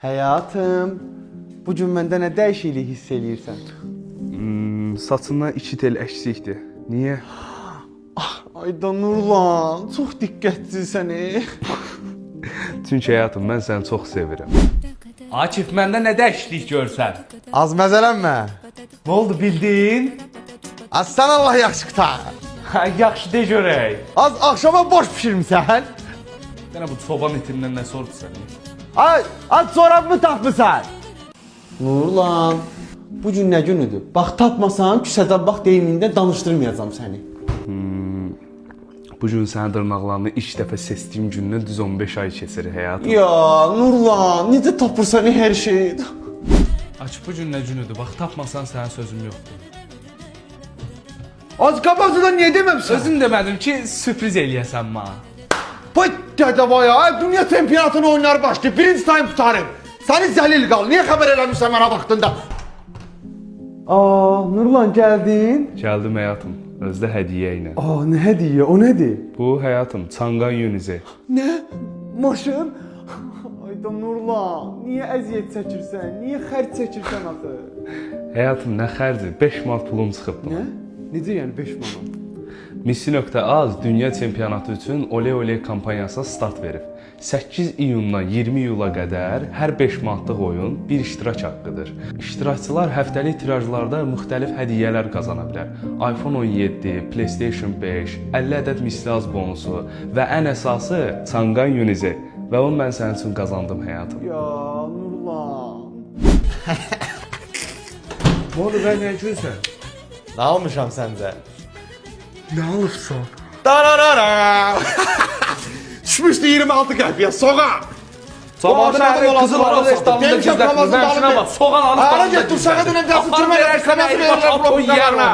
Həyatım, bu gün məndə nə dəyişiklik hiss eləyirsən? Saçından 2 tel əksikdir. Niyə? Ayda Nurlan, çox diqqətlisən. Çünki həyatım, mən səni çox sevirəm. Akif, məndə nə dəyişiklik görsən? Az məzələnmə. Nə oldu, bildin? Az sən Allah yaxşı qutar. Hə, yaxşı de görək. Az axşama boş pişirmisən. Yenə bu çoban itindən nə sordu səni? Ay, az çorabımı tapmısan. Nurlan, bu gün nə günüdür? Bax tapmasan, küçədə bax deyimində danışdırmayacağam səni. Bu gün sənin dırnaqlarını ilk dəfə seçdiyim gündən düz 15 ay keçir həyatım. Ya Nurlan, necə tapırsan hər şeyi? Akif, bu gün nə günüdür? Bax, tapmasan sənin sözüm yoxdur. Az qabaqcadan niyə deməmsən? Özün demədim ki, sürpriz eləyəsən mənə. Vay dədəva ya, dünya çempionatının oyunları başlayıb, birinci time tutarım. Səni zəlil qal, niyə xəbər eləmirsən mənə vaxtında? Nurlan gəldin? Gəldim həyatım, özdə hədiyyə ilə. Nə hədiyyə, o nədir? Bu həyatım, Çanqan Yunize. Nə? Maşın? Ayda Nurlan, niyə əziyyət çəkirsən? Niyə xərc çəkirsən axı? Həyatım, nə xərci? 5 manat pulum çıxıbdı. Nə? Necə yəni 5 manat? Missi.az dünya çempionatı üçün Ole Ole kampaniyasına start verib. 8 iyundan 20 iyula qədər hər 5 manatlıq oyun bir iştirak haqqıdır. İştirakçılar həftəlik tirajlarda müxtəlif hədiyyələr qazana bilər. iPhone 17, PlayStation 5, 50 ədəd misli bonusu və ən əsası Çanqan Yunize. Və onu mən sənin üçün qazandım həyatım. Ya Nurlan. Nə oldu, mən nə gülsən? Nə almışam səncə? Nə alıbsan? Dararara. Düşmüşdü 26 qəpiyə, soğan. Sabah şəhərin qızılar restoranda gizlətmir. Mən şuna bax, soğan alıb. Ara get, dur şəhə dönəm gəlsin, türmə gəlsin, kəməsi verirlər, blokun yanına.